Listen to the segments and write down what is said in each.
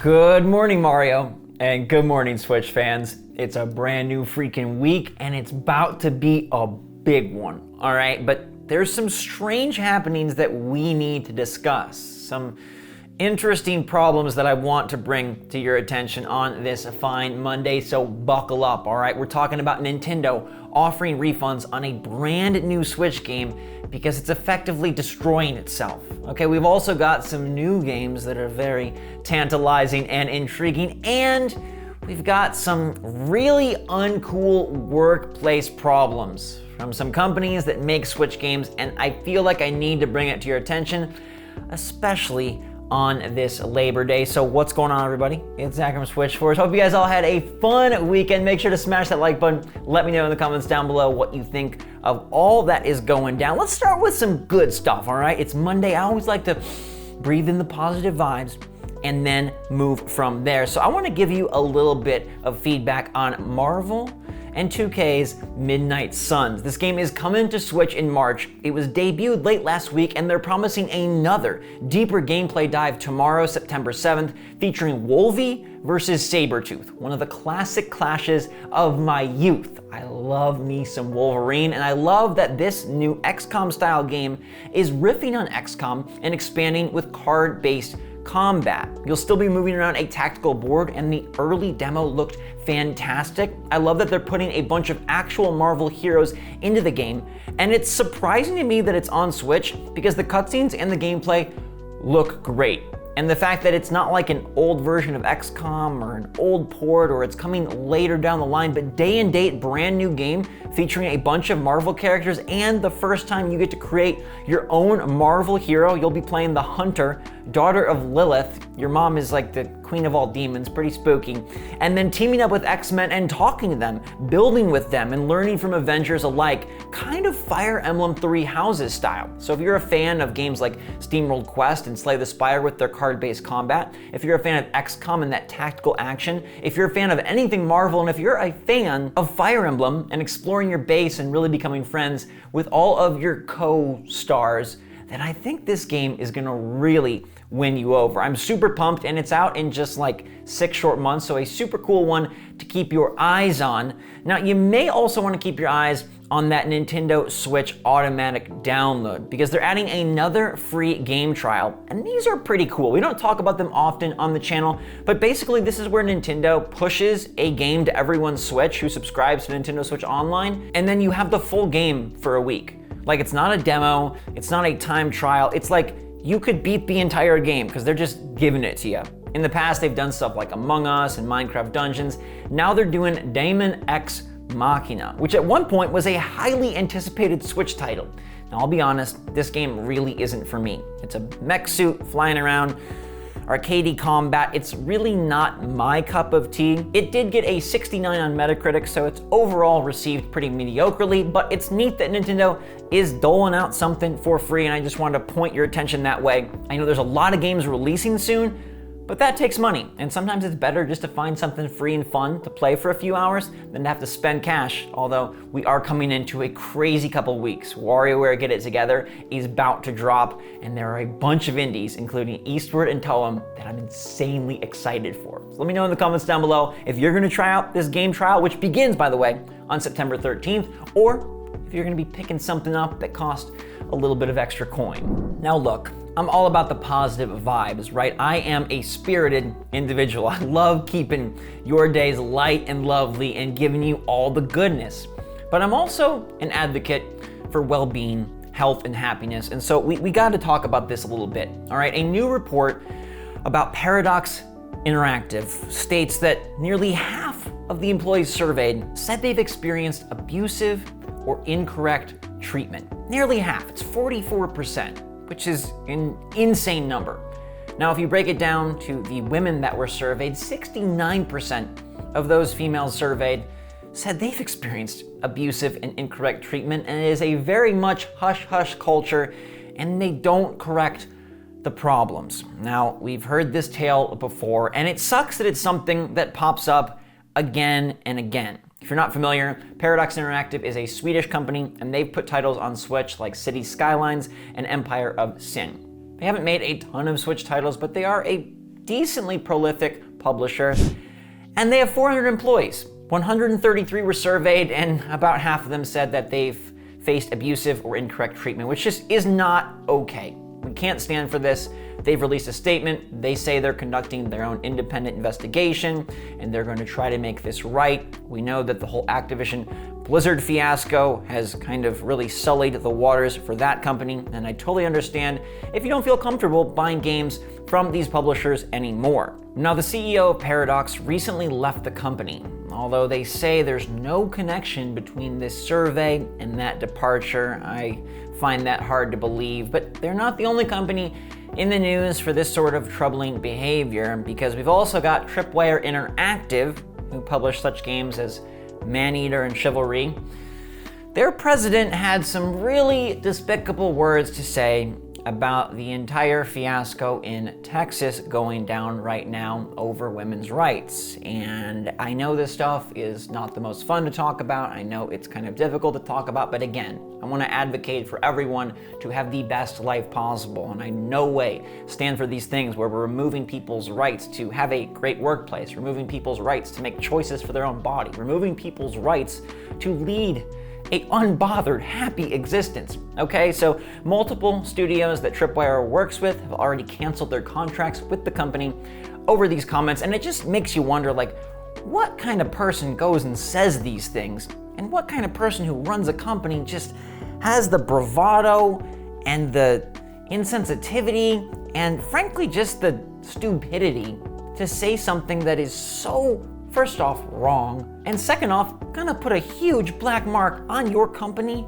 Good morning, Mario, and good morning, Switch fans. It's a brand new freaking week, and it's about to be a big one, all right? But there's some strange happenings that we need to discuss, some interesting problems that I want to bring to your attention on this fine Monday, so buckle up, all right? We're talking about Nintendo offering refunds on a brand new Switch game because it's effectively destroying itself. Okay, we've also got some new games that are very tantalizing and intriguing, and we've got some really uncool workplace problems from some companies that make Switch games, and I feel like I need to bring it to your attention, especially on this Labor Day. So what's going on, everybody? It's Zach from Switch Force. Hope you guys all had a fun weekend. Make sure to smash that like button. Let me know in the comments down below what you think of all that is going down. Let's start with some good stuff, all right? It's Monday. I always like to breathe in the positive vibes and then move from there. So I want to give you a little bit of feedback on Marvel and 2K's Midnight Suns. This game is coming to Switch in March. It was debuted late last week, and they're promising another deeper gameplay dive tomorrow, September 7th, featuring Wolvie versus Sabretooth, one of the classic clashes of my youth. I love me some Wolverine, and I love that this new XCOM style game is riffing on XCOM and expanding with card-based combat. You'll still be moving around a tactical board, and the early demo looked fantastic. I love that they're putting a bunch of actual Marvel heroes into the game, and it's surprising to me that it's on Switch because the cutscenes and the gameplay look great. And the fact that it's not like an old version of XCOM or an old port or it's coming later down the line, but day and date brand new game featuring a bunch of Marvel characters, and the first time you get to create your own Marvel hero. You'll be playing the Hunter, daughter of Lilith. Your mom is like the queen of all demons, pretty spooky. And then teaming up with X-Men and talking to them, building with them, and learning from Avengers alike, kind of Fire Emblem Three Houses style. So if you're a fan of games like SteamWorld Quest and Slay the Spire with their card-based combat, if you're a fan of XCOM and that tactical action, if you're a fan of anything Marvel, and if you're a fan of Fire Emblem and exploring your base and really becoming friends with all of your co-stars, then I think this game is gonna really win you over. I'm super pumped, and it's out in just like 6 short months, so a super cool one to keep your eyes on. Now, you may also want to keep your eyes on that Nintendo Switch automatic download because they're adding another free game trial, and these are pretty cool. We don't talk about them often on the channel, but basically this is where Nintendo pushes a game to everyone's Switch who subscribes to Nintendo Switch Online, and then you have the full game for a week. Like, it's not a demo, it's not a time trial, it's like you could beat the entire game because they're just giving it to you. In the past, they've done stuff like Among Us and Minecraft Dungeons. Now they're doing Daemon X Machina, which at one point was a highly anticipated Switch title. Now, I'll be honest, this game really isn't for me. It's a mech suit flying around, arcadey combat. It's really not my cup of tea. It did get a 69 on Metacritic, so it's overall received pretty mediocrely, but it's neat that Nintendo is doling out something for free, and I just wanted to point your attention that way. I know there's a lot of games releasing soon, but that takes money, and sometimes it's better just to find something free and fun to play for a few hours than to have to spend cash, although we are coming into a crazy couple weeks. WarioWare Get It Together is about to drop, and there are a bunch of indies, including Eastward and Toem, that I'm insanely excited for. So let me know in the comments down below if you're gonna try out this game trial, which begins, by the way, on September 13th, or if you're gonna be picking something up that costs a little bit of extra coin. Now look, I'm all about the positive vibes, right? I am a spirited individual. I love keeping your days light and lovely and giving you all the goodness. But I'm also an advocate for well-being, health, and happiness. And so we got to talk about this a little bit, all right? A new report about Paradox Interactive states that nearly half of the employees surveyed said they've experienced abusive or incorrect treatment. Nearly half, it's 44%. Which is an insane number. Now, if you break it down to the women that were surveyed, 69% of those females surveyed said they've experienced abusive and incorrect treatment, and it is a very much hush-hush culture, and they don't correct the problems. Now, we've heard this tale before, and it sucks that it's something that pops up again and again. If you're not familiar, Paradox Interactive is a Swedish company, and they've put titles on Switch like Cities Skylines and Empire of Sin. They haven't made a ton of Switch titles, but they are a decently prolific publisher, and they have 400 employees. 133 were surveyed, and about half of them said that they've faced abusive or incorrect treatment, which just is not okay. We can't stand for this. They've released a statement. They say they're conducting their own independent investigation, and they're going to try to make this right. We know that the whole Activision Blizzard fiasco has kind of really sullied the waters for that company, and I totally understand if you don't feel comfortable buying games from these publishers anymore. Now, the CEO of Paradox recently left the company, although they say there's no connection between this survey and that departure. I find that hard to believe, but they're not the only company in the news for this sort of troubling behavior, because we've also got Tripwire Interactive, who publish such games as Maneater and Chivalry. Their president had some really despicable words to say about the entire fiasco in Texas going down right now over women's rights. And I know this stuff is not the most fun to talk about. I know it's kind of difficult to talk about, but again, I want to advocate for everyone to have the best life possible. And I no way stand for these things where we're removing people's rights to have a great workplace, removing people's rights to make choices for their own body, removing people's rights to lead a unbothered, happy existence. Okay, so multiple studios that Tripwire works with have already canceled their contracts with the company over these comments, and it just makes you wonder, like, what kind of person goes and says these things? And what kind of person who runs a company just has the bravado and the insensitivity and frankly just the stupidity to say something that is so, first off, wrong, and second off, gonna put a huge black mark on your company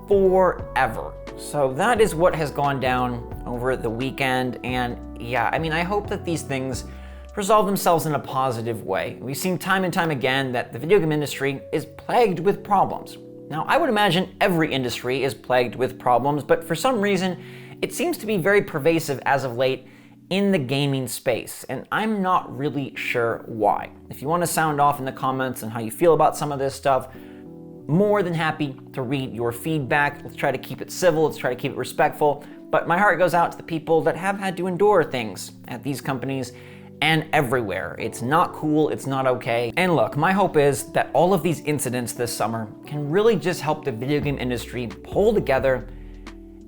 forever. So that is what has gone down over the weekend, and yeah, I mean, I hope that these things resolve themselves in a positive way. We've seen time and time again that the video game industry is plagued with problems. Now, I would imagine every industry is plagued with problems, but for some reason, it seems to be very pervasive as of late in the gaming space, and I'm not really sure why. If you want to sound off in the comments on how you feel about some of this stuff, more than happy to read your feedback. Let's try to keep it civil, let's try to keep it respectful, but my heart goes out to the people that have had to endure things at these companies and everywhere. It's not cool, it's not okay. And look, my hope is that all of these incidents this summer can really just help the video game industry pull together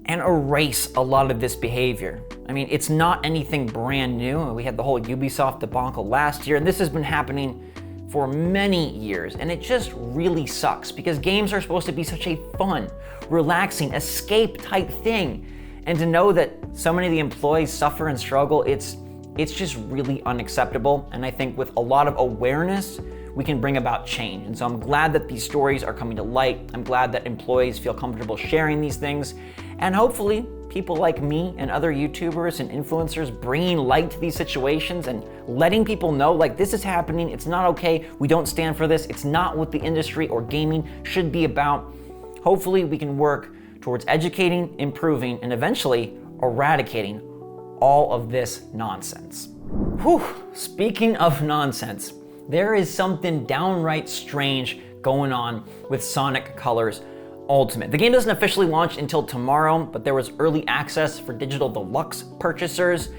and erase a lot of this behavior. I mean, it's not anything brand new. We had the whole Ubisoft debacle last year, and this has been happening for many years, and it just really sucks because games are supposed to be such a fun, relaxing, escape type thing. And to know that so many of the employees suffer and struggle, it's just really unacceptable. And I think with a lot of awareness, we can bring about change. And so I'm glad that these stories are coming to light. I'm glad that employees feel comfortable sharing these things. And hopefully, people like me and other YouTubers and influencers bringing light to these situations and letting people know, like, this is happening, it's not okay, we don't stand for this, it's not what the industry or gaming should be about. Hopefully, we can work towards educating, improving, and eventually eradicating all of this nonsense. Whew, speaking of nonsense, there is something downright strange going on with Sonic Colors Ultimate. The game doesn't officially launch until tomorrow, but there was early access for digital deluxe purchasers,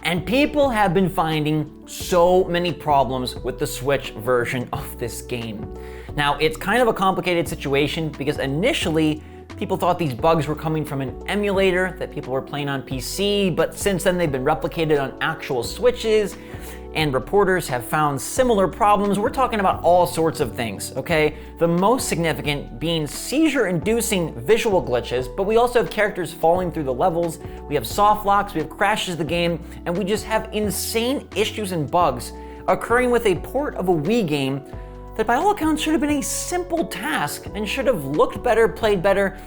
and people have been finding so many problems with the Switch version of this game. Now, it's kind of a complicated situation because initially, people thought these bugs were coming from an emulator that people were playing on PC, but since then they've been replicated on actual Switches, and reporters have found similar problems. We're talking about all sorts of things, okay? The most significant being seizure-inducing visual glitches, but we also have characters falling through the levels, we have soft locks, we have crashes of the game, and we just have insane issues and bugs occurring with a port of a Wii game that by all accounts should have been a simple task and should have looked better, played better,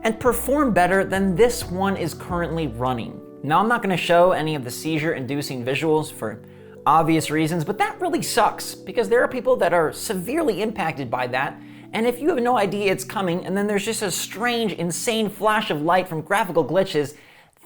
and performed better than this one is currently running. Now, I'm not gonna show any of the seizure-inducing visuals for obvious reasons, but that really sucks because there are people that are severely impacted by that, and if you have no idea it's coming and then there's just a strange, insane flash of light from graphical glitches,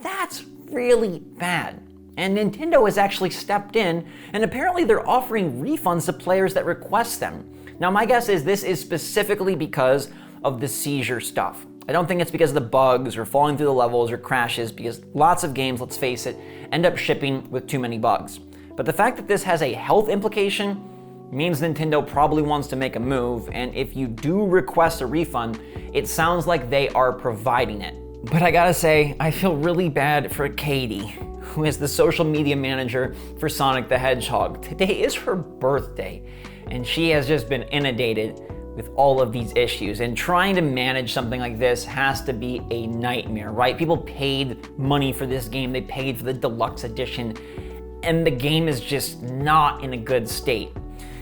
that's really bad. And Nintendo has actually stepped in, and apparently they're offering refunds to players that request them. Now, my guess is this is specifically because of the seizure stuff. I don't think it's because of the bugs or falling through the levels or crashes, because lots of games, let's face it, end up shipping with too many bugs. But the fact that this has a health implication means Nintendo probably wants to make a move, and if you do request a refund, it sounds like they are providing it. But I gotta say, I feel really bad for Katie, who is the social media manager for Sonic the Hedgehog. Today is her birthday, and she has just been inundated with all of these issues, and trying to manage something like this has to be a nightmare, right? People paid money for this game, they paid for the deluxe edition, and the game is just not in a good state.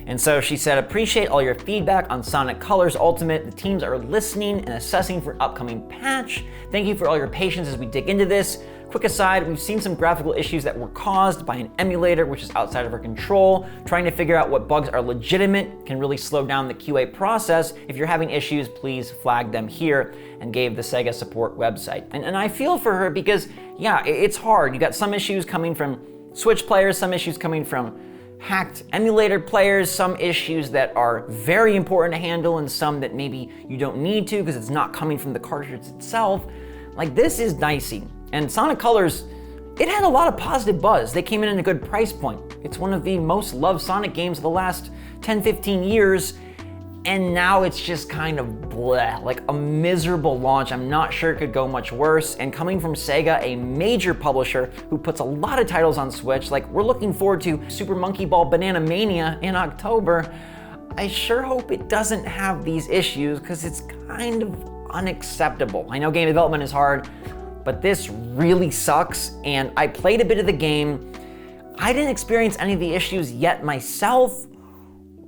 And so she said, appreciate all your feedback on Sonic Colors Ultimate. The teams are listening and assessing for upcoming patch. Thank you for all your patience as we dig into this. Quick aside, we've seen some graphical issues that were caused by an emulator, which is outside of our control. Trying to figure out what bugs are legitimate can really slow down the QA process. If you're having issues, please flag them here, and gave the Sega support website. And I feel for her because, yeah, it's hard. You got some issues coming from Switch players, some issues coming from hacked emulator players, some issues that are very important to handle, and some that maybe you don't need to because it's not coming from the cartridge itself. Like, this is dicey. And Sonic Colors, it had a lot of positive buzz. They came in at a good price point. It's one of the most loved Sonic games of the last 10, 15 years, and now it's just kind of bleh, like a miserable launch. I'm not sure it could go much worse. And coming from Sega, a major publisher who puts a lot of titles on Switch, like we're looking forward to Super Monkey Ball Banana Mania in October, I sure hope it doesn't have these issues because it's kind of unacceptable. I know game development is hard, but this really sucks, and I played a bit of the game. I didn't experience any of the issues yet myself,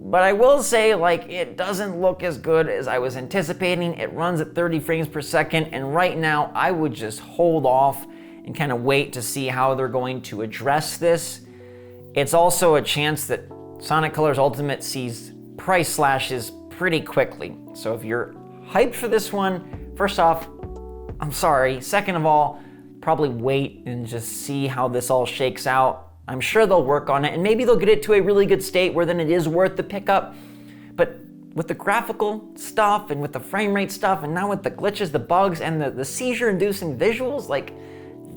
but I will say, like, it doesn't look as good as I was anticipating. It runs at 30 frames per second, and right now I would just hold off and kind of wait to see how they're going to address this. It's also a chance that Sonic Colors Ultimate sees price slashes pretty quickly. So if you're hyped for this one, first off, I'm sorry. Second of all, probably wait and just see how this all shakes out. I'm sure they'll work on it, and maybe they'll get it to a really good state where then it is worth the pickup. But with the graphical stuff and with the frame rate stuff, and now with the glitches, the bugs, and the seizure-inducing visuals, like,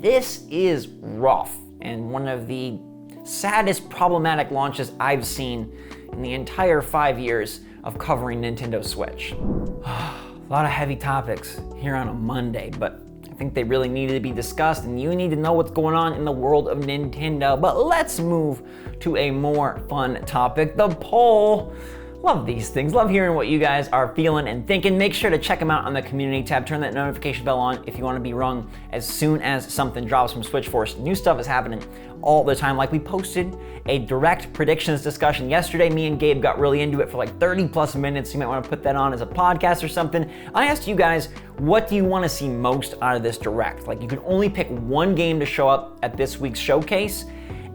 this is rough and one of the saddest problematic launches I've seen in the entire 5 years of covering Nintendo Switch. A lot of heavy topics here on a Monday, but I think they really needed to be discussed, and you need to know what's going on in the world of Nintendo. But let's move to a more fun topic, the poll. Love these things, love hearing what you guys are feeling and thinking. Make sure to check them out on the community tab. Turn that notification bell on if you want to be rung as soon as something drops from Switchforce. New stuff is happening all the time. Like, we posted a direct predictions discussion yesterday. Me and Gabe got really into it for like 30 plus minutes. You might want to put that on as a podcast or something. I asked you guys, what do you want to see most out of this direct? Like, you can only pick one game to show up at this week's showcase,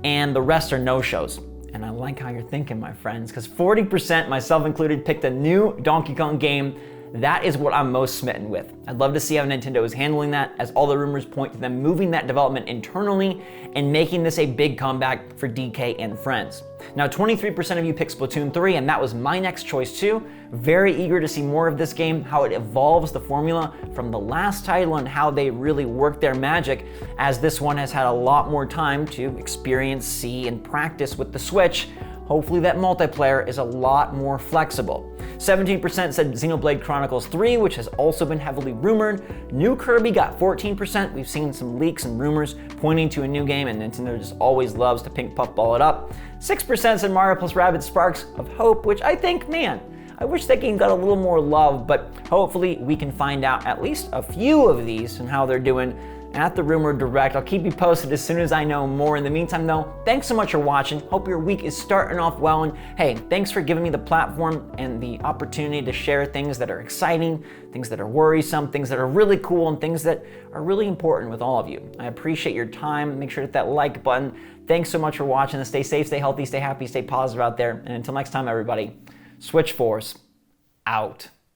and the rest are no-shows. And I like how you're thinking, my friends, because 40%, myself included, picked a new Donkey Kong game. That is what I'm most smitten with. I'd love to see how Nintendo is handling that, as all the rumors point to them moving that development internally and making this a big comeback for DK and friends. Now, 23% of you picked Splatoon 3, and that was my next choice too. Very eager to see more of this game, how it evolves the formula from the last title and how they really work their magic, as this one has had a lot more time to experience, see, and practice with the Switch. Hopefully that multiplayer is a lot more flexible. 17% said Xenoblade Chronicles 3, which has also been heavily rumored. New Kirby got 14%. We've seen some leaks and rumors pointing to a new game, and Nintendo just always loves to pink puffball it up. 6% said Mario plus Rabbids Sparks of Hope, which I think, man, I wish that game got a little more love, but hopefully we can find out at least a few of these and how they're doing at the Rumor Direct. I'll keep you posted as soon as I know more. In the meantime, though, thanks so much for watching. Hope your week is starting off well, and hey, thanks for giving me the platform and the opportunity to share things that are exciting, things that are worrisome, things that are really cool, and things that are really important with all of you. I appreciate your time. Make sure to hit that like button. Thanks so much for watching. Stay safe, stay healthy, stay happy, stay positive out there. And until next time, everybody, Switchforce out.